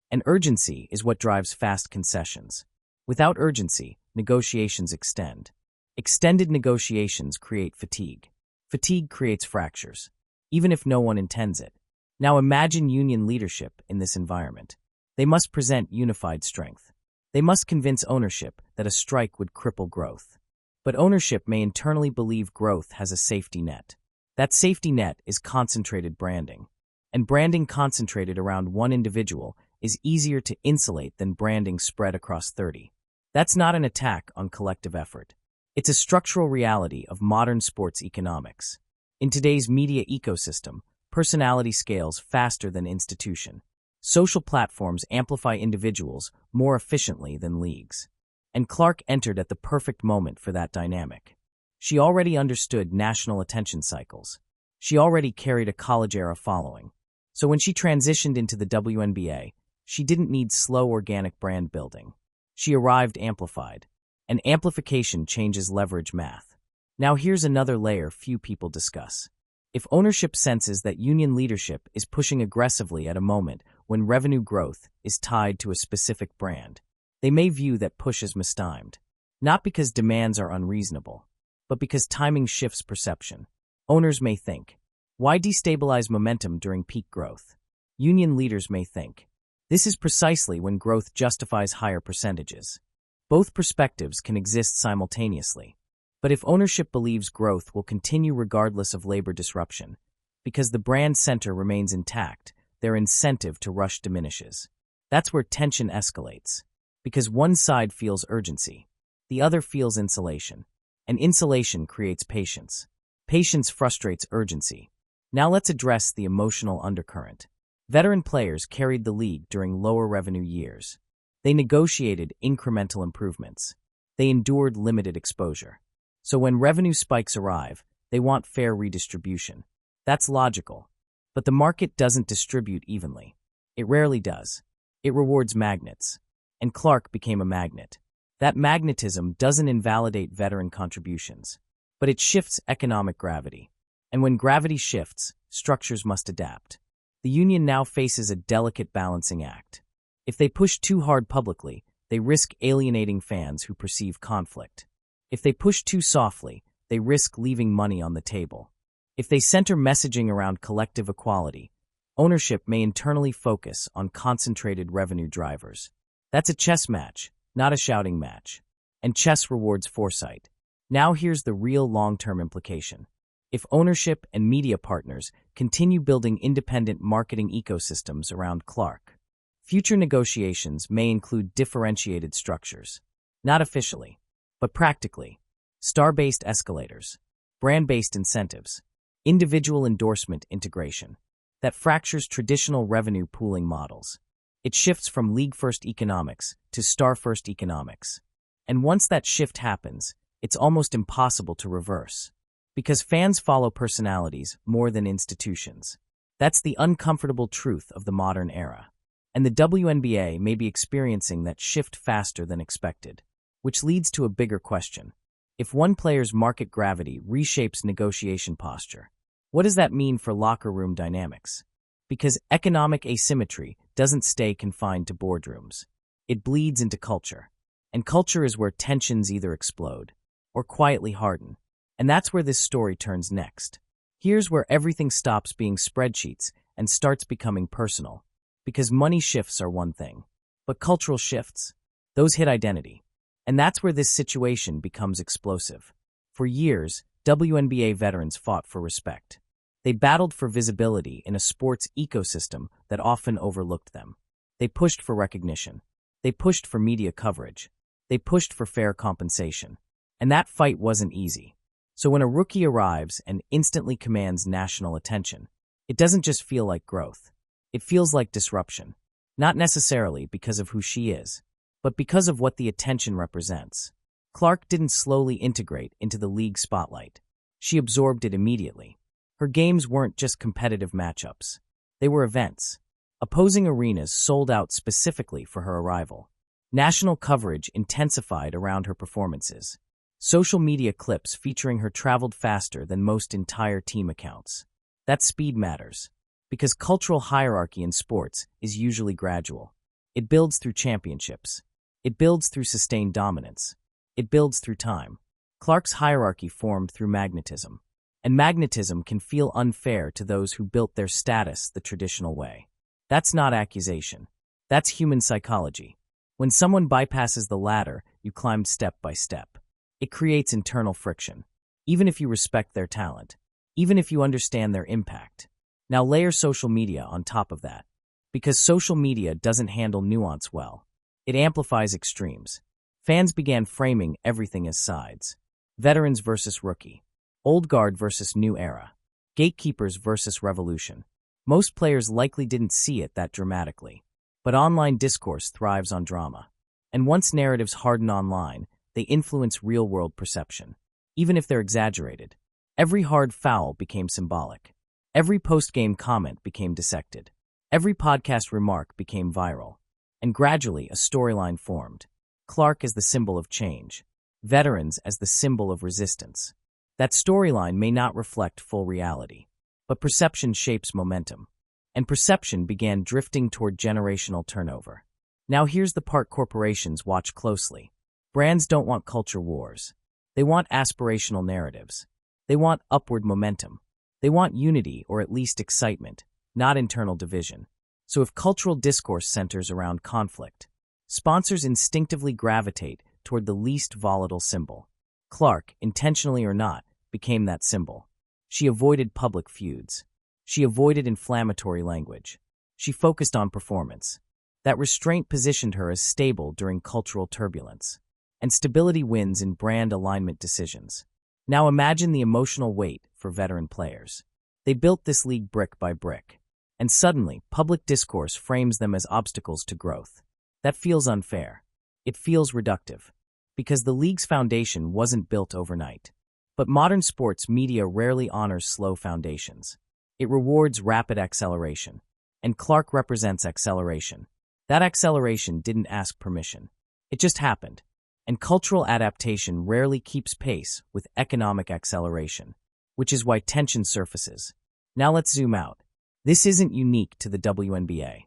And urgency is what drives fast concessions. Without urgency, negotiations extend. Extended negotiations create fatigue. Fatigue creates fractures, even if no one intends it. Now imagine union leadership in this environment. They must present unified strength. They must convince ownership that a strike would cripple growth. But ownership may internally believe growth has a safety net. That safety net is concentrated branding. And branding concentrated around one individual is easier to insulate than branding spread across 30. That's not an attack on collective effort. It's a structural reality of modern sports economics. In today's media ecosystem, personality scales faster than institution. Social platforms amplify individuals more efficiently than leagues. And Clark entered at the perfect moment for that dynamic. She already understood national attention cycles. She already carried a college-era following. So when she transitioned into the WNBA, she didn't need slow organic brand building. She arrived amplified. And amplification changes leverage math. Now here's another layer few people discuss. If ownership senses that union leadership is pushing aggressively at a moment when revenue growth is tied to a specific brand, they may view that push as mistimed. Not because demands are unreasonable, but because timing shifts perception. Owners may think, why destabilize momentum during peak growth? Union leaders may think, this is precisely when growth justifies higher percentages. Both perspectives can exist simultaneously. But if ownership believes growth will continue regardless of labor disruption, because the brand center remains intact, their incentive to rush diminishes. That's where tension escalates. Because one side feels urgency, the other feels insulation. And insulation creates patience. Patience frustrates urgency. Now let's address the emotional undercurrent. Veteran players carried the league during lower revenue years. They negotiated incremental improvements. They endured limited exposure. So when revenue spikes arrive, they want fair redistribution. That's logical. But the market doesn't distribute evenly. It rarely does. It rewards magnets. And Clark became a magnet. That magnetism doesn't invalidate veteran contributions, but it shifts economic gravity. And when gravity shifts, structures must adapt. The union now faces a delicate balancing act. If they push too hard publicly, they risk alienating fans who perceive conflict. If they push too softly, they risk leaving money on the table. If they center messaging around collective equality, ownership may internally focus on concentrated revenue drivers. That's a chess match, not a shouting match. And chess rewards foresight. Now here's the real long-term implication. If ownership and media partners continue building independent marketing ecosystems around Clark, future negotiations may include differentiated structures. Not officially, but practically. Star-based escalators, brand-based incentives, individual endorsement integration. That fractures traditional revenue pooling models. It shifts from league-first economics to star-first economics. And once that shift happens, it's almost impossible to reverse. Because fans follow personalities more than institutions. That's the uncomfortable truth of the modern era. And the WNBA may be experiencing that shift faster than expected. Which leads to a bigger question. If one player's market gravity reshapes negotiation posture, What does that mean for locker room dynamics? Because economic asymmetry doesn't stay confined to boardrooms. It bleeds into culture. And culture is where tensions either explode or quietly harden. And that's where this story turns next. Here's where everything stops being spreadsheets and starts becoming personal. Because money shifts are one thing, but cultural shifts, those hit identity. And that's where this situation becomes explosive. For years, WNBA veterans fought for respect. They battled for visibility in a sports ecosystem that often overlooked them. They pushed for recognition. They pushed for media coverage. They pushed for fair compensation. And that fight wasn't easy. So when a rookie arrives and instantly commands national attention, it doesn't just feel like growth. It feels like disruption. Not necessarily because of who she is, but because of what the attention represents. Clark didn't slowly integrate into the league spotlight. She absorbed it immediately. Her games weren't just competitive matchups. They were events. Opposing arenas sold out specifically for her arrival. National coverage intensified around her performances. Social media clips featuring her traveled faster than most entire team accounts. That speed matters, because cultural hierarchy in sports is usually gradual. It builds through championships. It builds through sustained dominance. It builds through time. Clark's hierarchy formed through magnetism. And magnetism can feel unfair to those who built their status the traditional way. That's not accusation. That's human psychology. When someone bypasses the ladder, you climb step by step. It creates internal friction, even if you respect their talent, even if you understand their impact. Now layer social media on top of that. Because social media doesn't handle nuance well. It amplifies extremes. Fans began framing everything as sides. Veterans versus rookie. Old guard versus new era. Gatekeepers versus revolution. Most players likely didn't see it that dramatically. But online discourse thrives on drama. And once narratives harden online, they influence real-world perception. Even if they're exaggerated. Every hard foul became symbolic. Every post-game comment became dissected. Every podcast remark became viral. And gradually, a storyline formed. Clark as the symbol of change. Veterans as the symbol of resistance. That storyline may not reflect full reality. But perception shapes momentum. And perception began drifting toward generational turnover. Now here's the part corporations watch closely. Brands don't want culture wars. They want aspirational narratives. They want upward momentum. They want unity or at least excitement, not internal division. So if cultural discourse centers around conflict, sponsors instinctively gravitate toward the least volatile symbol. Clark, intentionally or not, became that symbol. She avoided public feuds. She avoided inflammatory language. She focused on performance. That restraint positioned her as stable during cultural turbulence. And stability wins in brand alignment decisions. Now imagine the emotional weight for veteran players. They built this league brick by brick. And suddenly, public discourse frames them as obstacles to growth. That feels unfair. It feels reductive. Because the league's foundation wasn't built overnight. But modern sports media rarely honors slow foundations. It rewards rapid acceleration. And Clark represents acceleration. That acceleration didn't ask permission. It just happened. And cultural adaptation rarely keeps pace with economic acceleration, which is why tension surfaces. Now let's zoom out. This isn't unique to the WNBA.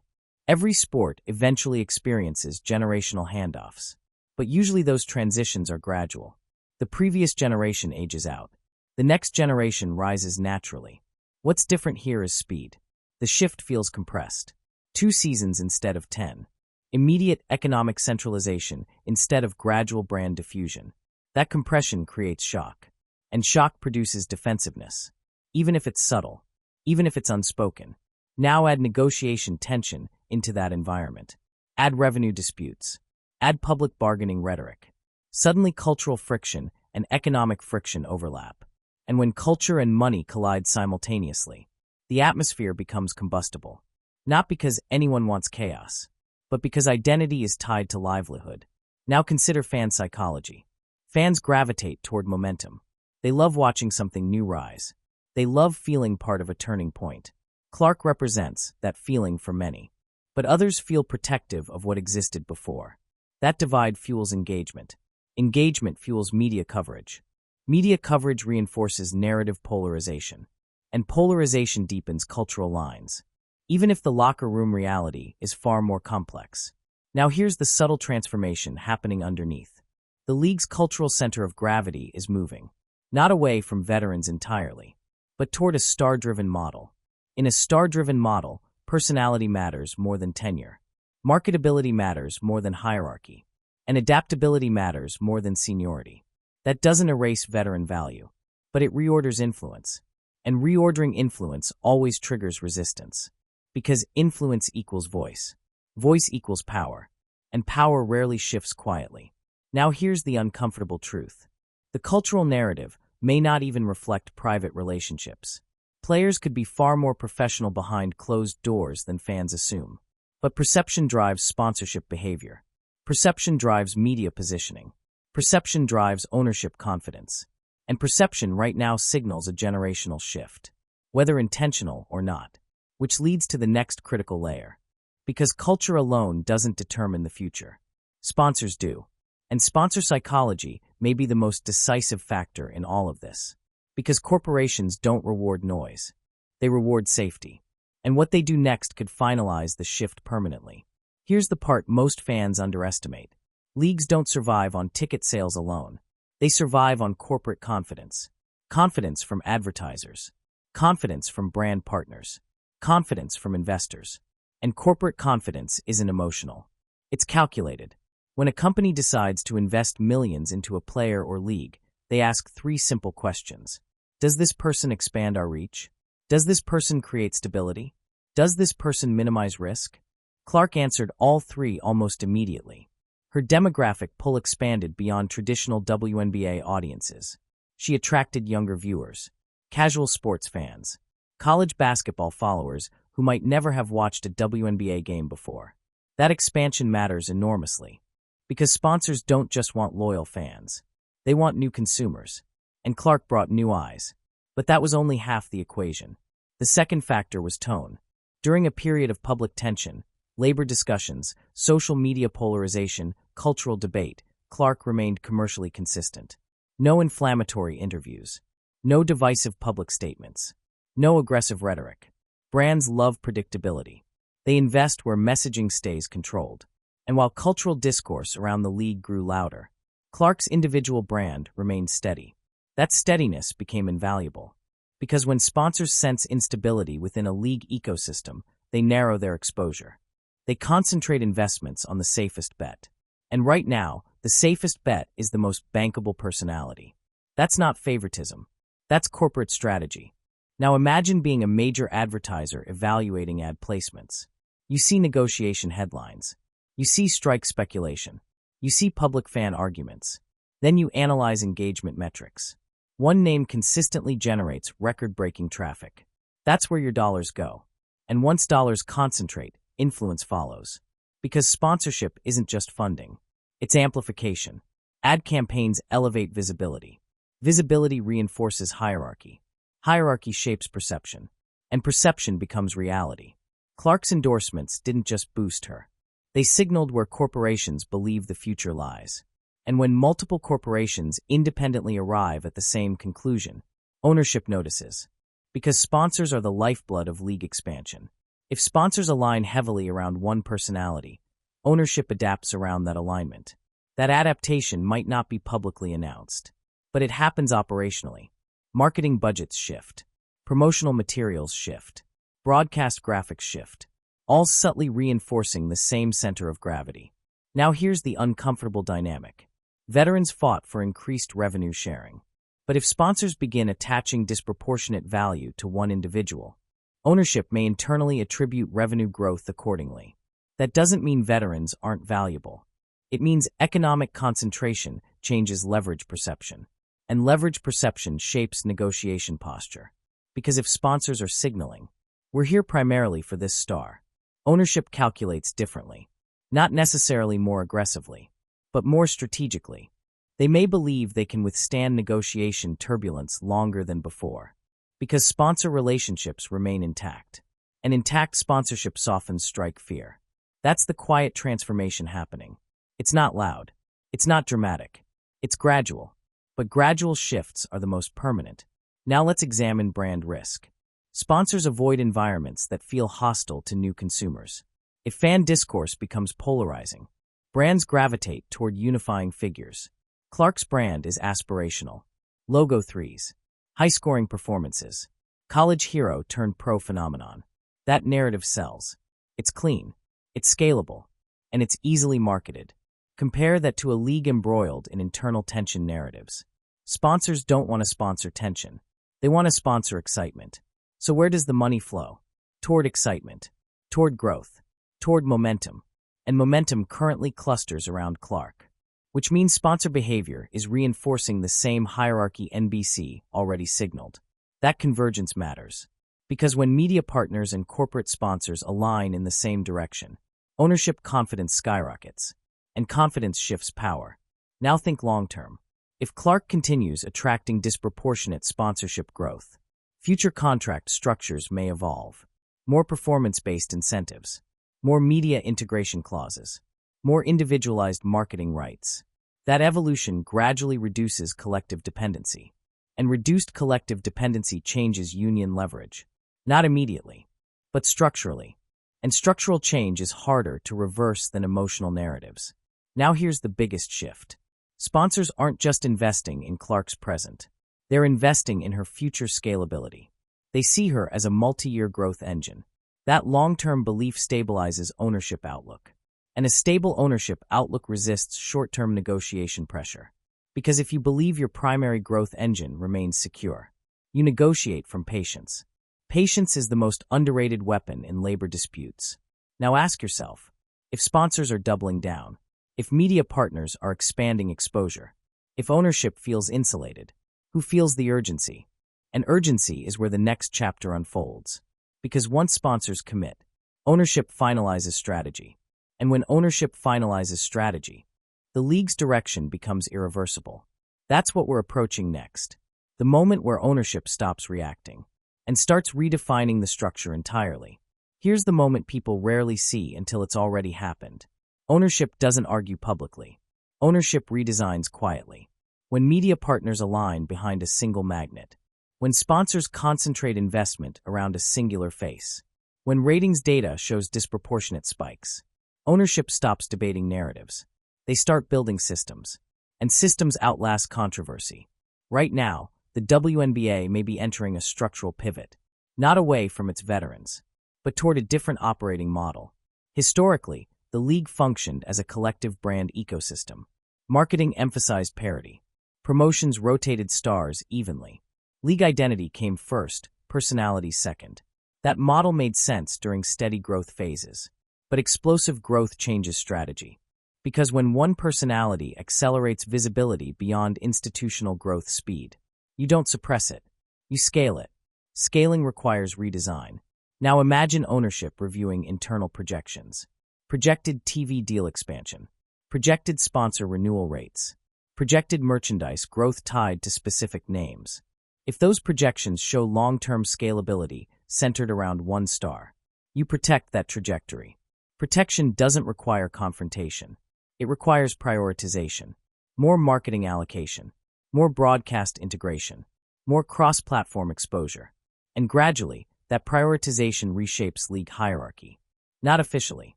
Every sport eventually experiences generational handoffs. But usually those transitions are gradual. The previous generation ages out. The next generation rises naturally. What's different here is speed. The shift feels compressed. 2 seasons instead of 10. Immediate economic centralization instead of gradual brand diffusion. That compression creates shock. And shock produces defensiveness. Even if it's subtle. Even if it's unspoken. Now add negotiation tension into that environment. Add revenue disputes. Add public bargaining rhetoric. Suddenly cultural friction and economic friction overlap. And when culture and money collide simultaneously, the atmosphere becomes combustible. Not because anyone wants chaos, but because identity is tied to livelihood. Now consider fan psychology. Fans gravitate toward momentum. They love watching something new rise. They love feeling part of a turning point. Clark represents that feeling for many. But others feel protective of what existed before. That divide fuels engagement. Engagement fuels media coverage. Media coverage reinforces narrative polarization. and polarization deepens cultural lines, even if the locker room reality is far more complex. Now here's the subtle transformation happening underneath. The league's cultural center of gravity is moving, not away from veterans entirely, but toward a star-driven model. In a star-driven model, personality matters more than tenure. Marketability matters more than hierarchy. And adaptability matters more than seniority. That doesn't erase veteran value, but it reorders influence. And reordering influence always triggers resistance. Because influence equals voice. Voice equals power. And power rarely shifts quietly. Now here's the uncomfortable truth. The cultural narrative may not even reflect private relationships. Players could be far more professional behind closed doors than fans assume. But perception drives sponsorship behavior. Perception drives media positioning. Perception drives ownership confidence. And perception right now signals a generational shift, whether intentional or not, which leads to the next critical layer. Because culture alone doesn't determine the future. Sponsors do. And sponsor psychology may be the most decisive factor in all of this. Because corporations don't reward noise. They reward safety. And what they do next could finalize the shift permanently. Here's the part most fans underestimate. Leagues don't survive on ticket sales alone. They survive on corporate confidence. Confidence from advertisers. Confidence from brand partners. Confidence from investors. And corporate confidence isn't emotional. It's calculated. When a company decides to invest millions into a player or league, they ask three simple questions. Does this person expand our reach? Does this person create stability? Does this person minimize risk? Clark answered all three almost immediately. Her demographic pull expanded beyond traditional WNBA audiences. She attracted younger viewers, casual sports fans, college basketball followers who might never have watched a WNBA game before. That expansion matters enormously. Because sponsors don't just want loyal fans. They want new consumers. And Clark brought new eyes. But that was only half the equation. The second factor was tone. During a period of public tension, labor discussions, social media polarization, cultural debate, Clark remained commercially consistent. No inflammatory interviews. No divisive public statements. No aggressive rhetoric. Brands love predictability. They invest where messaging stays controlled. And while cultural discourse around the league grew louder, Clark's individual brand remained steady. That steadiness became invaluable. Because when sponsors sense instability within a league ecosystem, they narrow their exposure. They concentrate investments on the safest bet. And right now, the safest bet is the most bankable personality. That's not favoritism. That's corporate strategy. Now imagine being a major advertiser evaluating ad placements. You see negotiation headlines. You see strike speculation. You see public fan arguments. Then you analyze engagement metrics. One name consistently generates record-breaking traffic. That's where your dollars go. And once dollars concentrate, influence follows. Because sponsorship isn't just funding. It's amplification. Ad campaigns elevate visibility. Visibility reinforces hierarchy. Hierarchy shapes perception. And perception becomes reality. Clark's endorsements didn't just boost her. They signaled where corporations believe the future lies. And when multiple corporations independently arrive at the same conclusion, ownership notices. Because sponsors are the lifeblood of league expansion. If sponsors align heavily around one personality, ownership adapts around that alignment. That adaptation might not be publicly announced, but it happens operationally. Marketing budgets shift. Promotional materials shift. Broadcast graphics shift. All subtly reinforcing the same center of gravity. Now here's the uncomfortable dynamic. Veterans fought for increased revenue sharing. But if sponsors begin attaching disproportionate value to one individual, ownership may internally attribute revenue growth accordingly. That doesn't mean veterans aren't valuable. It means economic concentration changes leverage perception. And leverage perception shapes negotiation posture. Because if sponsors are signaling, we're here primarily for this star, ownership calculates differently, not necessarily more aggressively, but more strategically. They may believe they can withstand negotiation turbulence longer than before, because sponsor relationships remain intact, and intact sponsorship softens strike fear. That's the quiet transformation happening. It's not loud. It's not dramatic. It's gradual. But gradual shifts are the most permanent. Now let's examine brand risk. Sponsors avoid environments that feel hostile to new consumers. If fan discourse becomes polarizing, brands gravitate toward unifying figures. Clark's brand is aspirational. Logo threes, high-scoring performances, college hero turned pro phenomenon. That narrative sells. It's clean, it's scalable, and it's easily marketed. Compare that to a league embroiled in internal tension narratives. Sponsors don't want to sponsor tension. They want to sponsor excitement. So where does the money flow? Toward excitement, toward growth, toward momentum. And momentum currently clusters around Clark, which means sponsor behavior is reinforcing the same hierarchy NBC already signaled. That convergence matters, because when media partners and corporate sponsors align in the same direction, ownership confidence skyrockets, and confidence shifts power. Now think long-term. If Clark continues attracting disproportionate sponsorship growth, future contract structures may evolve. More performance-based incentives, more media integration clauses, more individualized marketing rights. That evolution gradually reduces collective dependency, and reduced collective dependency changes union leverage. Not immediately, but structurally. And structural change is harder to reverse than emotional narratives. Now here's the biggest shift. Sponsors aren't just investing in Clark's present. They're investing in her future scalability. They see her as a multi-year growth engine. That long-term belief stabilizes ownership outlook. And a stable ownership outlook resists short-term negotiation pressure. Because if you believe your primary growth engine remains secure, you negotiate from patience. Patience is the most underrated weapon in labor disputes. Now ask yourself, if sponsors are doubling down, if media partners are expanding exposure, if ownership feels insulated, who feels the urgency? And urgency is where the next chapter unfolds. Because once sponsors commit, ownership finalizes strategy. And when ownership finalizes strategy, the league's direction becomes irreversible. That's what we're approaching next. The moment where ownership stops reacting and starts redefining the structure entirely. Here's the moment people rarely see until it's already happened. Ownership doesn't argue publicly. Ownership redesigns quietly. When media partners align behind a single magnet. When sponsors concentrate investment around a singular face. When ratings data shows disproportionate spikes. Ownership stops debating narratives. They start building systems. And systems outlast controversy. Right now, the WNBA may be entering a structural pivot. Not away from its veterans, but toward a different operating model. Historically, the league functioned as a collective brand ecosystem. Marketing emphasized parity. Promotions rotated stars evenly. League identity came first, personality second. That model made sense during steady growth phases. But explosive growth changes strategy. Because when one personality accelerates visibility beyond institutional growth speed, you don't suppress it, you scale it. Scaling requires redesign. Now imagine ownership reviewing internal projections. Projected TV deal expansion. Projected sponsor renewal rates. Projected merchandise growth tied to specific names. If those projections show long-term scalability centered around one star, you protect that trajectory. Protection doesn't require confrontation. It requires prioritization. More marketing allocation. More broadcast integration. More cross-platform exposure. And gradually, that prioritization reshapes league hierarchy. Not officially.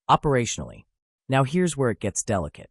Operationally. Now here's where it gets delicate.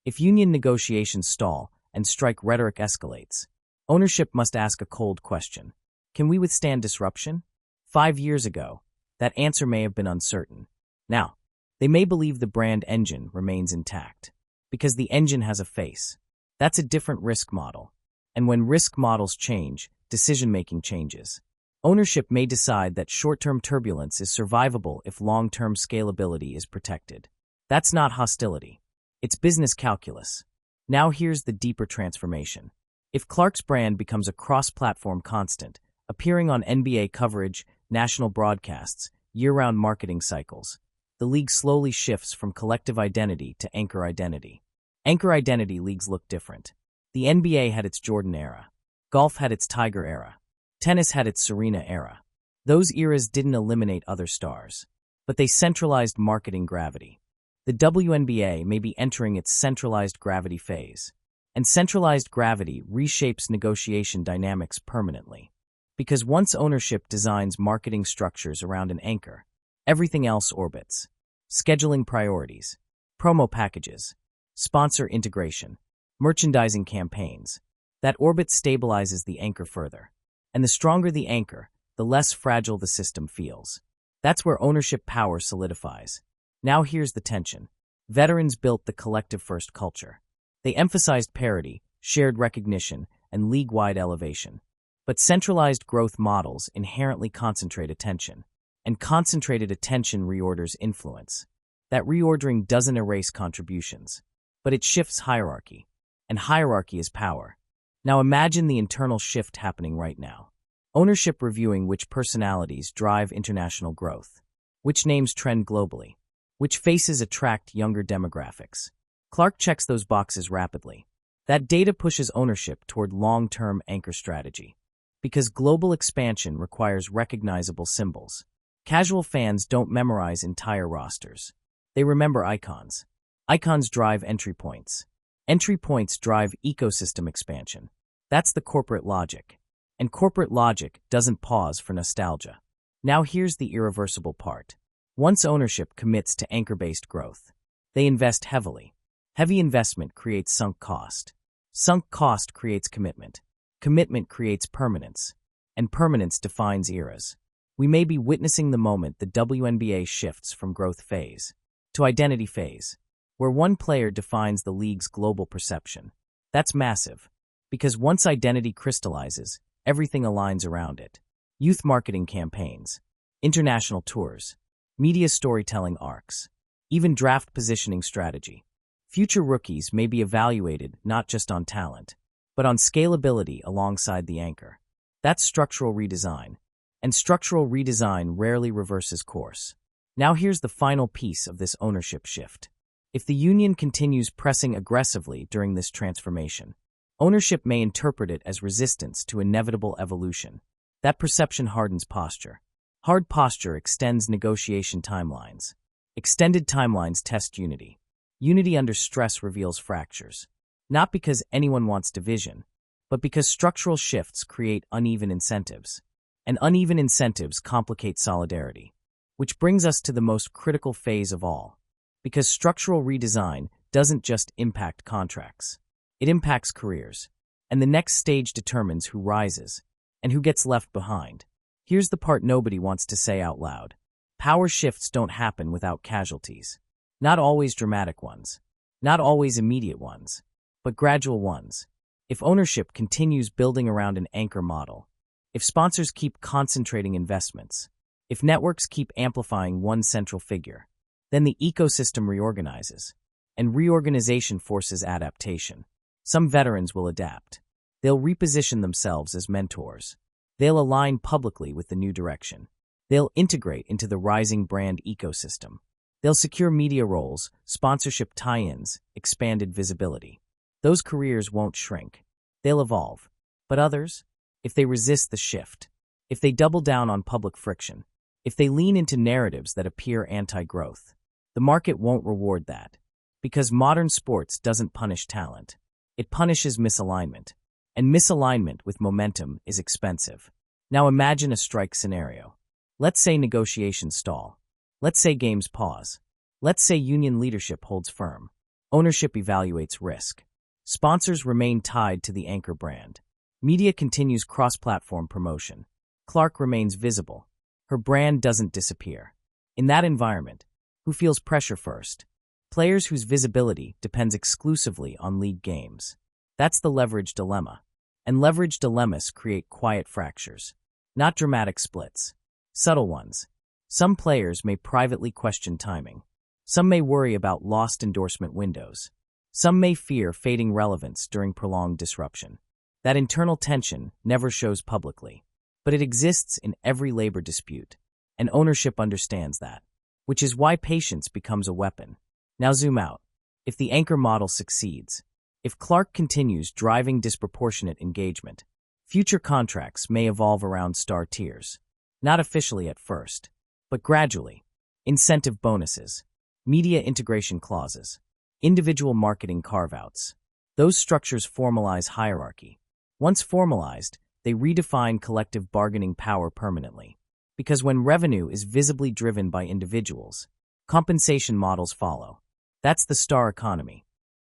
If union negotiations stall and strike rhetoric escalates, ownership must ask a cold question. Can we withstand disruption? 5 years ago, that answer may have been uncertain. Now, they may believe the brand engine remains intact, because the engine has a face. That's a different risk model. And when risk models change, decision-making changes. Ownership may decide that short-term turbulence is survivable if long-term scalability is protected. That's not hostility. It's business calculus. Now here's the deeper transformation. If Clark's brand becomes a cross-platform constant, appearing on NBA coverage, national broadcasts, year-round marketing cycles, the league slowly shifts from collective identity to anchor identity. Anchor identity leagues look different. The NBA had its Jordan era. Golf had its Tiger era. Tennis had its Serena era. Those eras didn't eliminate other stars, but they centralized marketing gravity. The WNBA may be entering its centralized gravity phase, and centralized gravity reshapes negotiation dynamics permanently. Because once ownership designs marketing structures around an anchor, everything else orbits. Scheduling priorities, promo packages, sponsor integration, merchandising campaigns. That orbit stabilizes the anchor further. And the stronger the anchor, the less fragile the system feels. That's where ownership power solidifies. Now here's the tension. Veterans built the collective-first culture. They emphasized parity, shared recognition, and league-wide elevation. But centralized growth models inherently concentrate attention, and concentrated attention reorders influence. That reordering doesn't erase contributions, but it shifts hierarchy, and hierarchy is power. Now imagine the internal shift happening right now. Ownership reviewing which personalities drive international growth, which names trend globally, which faces attract younger demographics. Clark checks those boxes rapidly. That data pushes ownership toward long-term anchor strategy. Because global expansion requires recognizable symbols. Casual fans don't memorize entire rosters. They remember icons. Icons drive entry points. Entry points drive ecosystem expansion. That's the corporate logic. And corporate logic doesn't pause for nostalgia. Now here's the irreversible part. Once ownership commits to anchor-based growth, they invest heavily. Heavy investment creates sunk cost. Sunk cost creates commitment. Commitment creates permanence, and permanence defines eras. We may be witnessing the moment the WNBA shifts from growth phase to identity phase, where one player defines the league's global perception. That's massive, because once identity crystallizes, everything aligns around it. Youth marketing campaigns, international tours, media storytelling arcs, even draft positioning strategy. Future rookies may be evaluated not just on talent, but on scalability alongside the anchor. That's structural redesign, and structural redesign rarely reverses course. Now here's the final piece of this ownership shift. If the union continues pressing aggressively during this transformation, ownership may interpret it as resistance to inevitable evolution. That perception hardens posture. Hard posture extends negotiation timelines. Extended timelines test unity. Unity under stress reveals fractures. Not because anyone wants division, but because structural shifts create uneven incentives. And uneven incentives complicate solidarity. Which brings us to the most critical phase of all. Because structural redesign doesn't just impact contracts. It impacts careers. And the next stage determines who rises and who gets left behind. Here's the part nobody wants to say out loud. Power shifts don't happen without casualties. Not always dramatic ones. Not always immediate ones. But gradual ones. If ownership continues building around an anchor model, if sponsors keep concentrating investments, if networks keep amplifying one central figure, then the ecosystem reorganizes, and reorganization forces adaptation. Some veterans will adapt. They'll reposition themselves as mentors. They'll align publicly with the new direction. They'll integrate into the rising brand ecosystem. They'll secure media roles, sponsorship tie-ins, expanded visibility. Those careers won't shrink. They'll evolve. But others, if they resist the shift, if they double down on public friction, if they lean into narratives that appear anti-growth, the market won't reward that. Because modern sports doesn't punish talent. It punishes misalignment. And misalignment with momentum is expensive. Now imagine a strike scenario. Let's say negotiations stall. Let's say games pause. Let's say union leadership holds firm. Ownership evaluates risk. Sponsors remain tied to the anchor brand. Media continues cross-platform promotion. Clark remains visible. Her brand doesn't disappear. In that environment, who feels pressure first? Players whose visibility depends exclusively on league games. That's the leverage dilemma. And leverage dilemmas create quiet fractures. Not dramatic splits. Subtle ones. Some players may privately question timing. Some may worry about lost endorsement windows. Some may fear fading relevance during prolonged disruption. That internal tension never shows publicly. But it exists in every labor dispute. And ownership understands that. Which is why patience becomes a weapon. Now zoom out. If the anchor model succeeds, if Clark continues driving disproportionate engagement, future contracts may evolve around star tiers. Not officially at first, but gradually. Incentive bonuses, media integration clauses, individual marketing carve-outs. Those structures formalize hierarchy. Once formalized, They redefine collective bargaining power permanently. Because when revenue is visibly driven by individuals, compensation models follow. That's the star economy.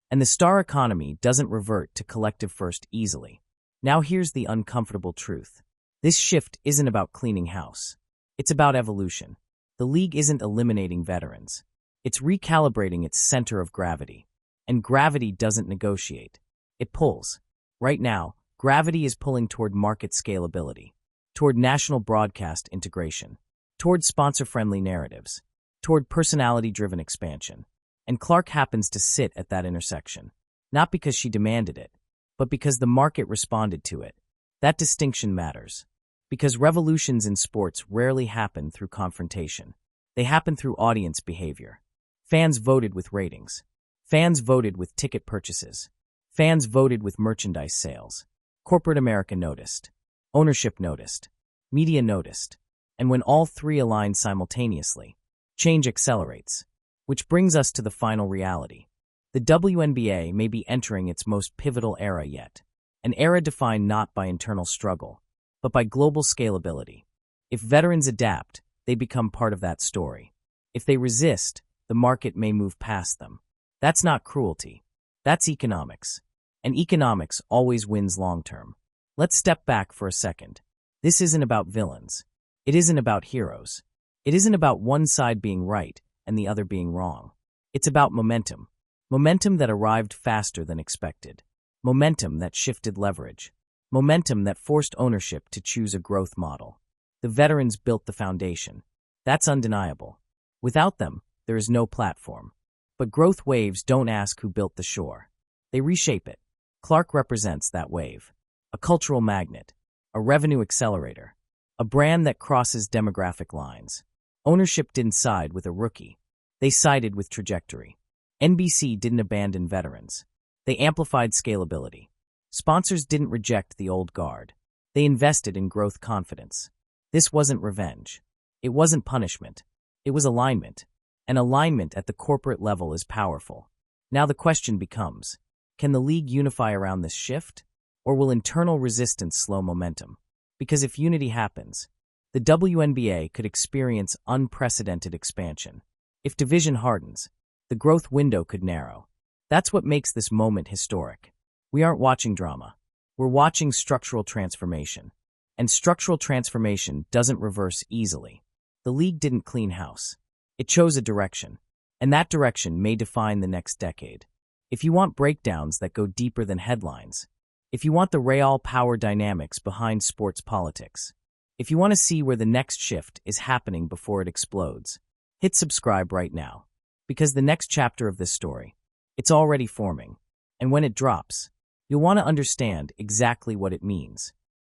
And the star economy doesn't revert to collective first easily. Now here's the uncomfortable truth. This shift isn't about cleaning house. It's about evolution. The league isn't eliminating veterans. It's recalibrating its center of gravity. And gravity doesn't negotiate. It pulls. Right now, gravity is pulling toward market scalability, toward national broadcast integration, toward sponsor-friendly narratives, toward personality-driven expansion. And Clark happens to sit at that intersection, not because she demanded it, but because the market responded to it. That distinction matters. Because revolutions in sports rarely happen through confrontation. They happen through audience behavior. Fans voted with ratings. Fans voted with ticket purchases. Fans voted with merchandise sales. Corporate America noticed. Ownership noticed. Media noticed. And when all three align simultaneously, change accelerates. Which brings us to the final reality. The WNBA may be entering its most pivotal era yet. An era defined not by internal struggle, but by global scalability. If veterans adapt, they become part of that story. If they resist, the market may move past them. That's not cruelty. That's economics. And economics always wins long-term. Let's step back for a second. This isn't about villains. It isn't about heroes. It isn't about one side being right and the other being wrong. It's about momentum. Momentum that arrived faster than expected. Momentum that shifted leverage. Momentum that forced ownership to choose a growth model. The veterans built the foundation. That's undeniable. Without them, there is no platform. But growth waves don't ask who built the shore. They reshape it. Clark represents that wave. A cultural magnet. A revenue accelerator. A brand that crosses demographic lines. Ownership didn't side with a rookie. They sided with trajectory. NBC didn't abandon veterans. They amplified scalability. Sponsors didn't reject the old guard. They invested in growth confidence. This wasn't revenge. It wasn't punishment. It was alignment. And alignment at the corporate level is powerful. Now the question becomes, can the league unify around this shift? Or will internal resistance slow momentum? Because if unity happens, the WNBA could experience unprecedented expansion. If division hardens, the growth window could narrow. That's what makes this moment historic. We aren't watching drama. We're watching structural transformation. And structural transformation doesn't reverse easily. The league didn't clean house. It chose a direction. And that direction may define the next decade. If you want breakdowns that go deeper than headlines, if you want the real power dynamics behind sports politics, if you want to see where the next shift is happening before it explodes, hit subscribe right now. Because the next chapter of this story, it's already forming. And when it drops, you'll want to understand exactly what it means.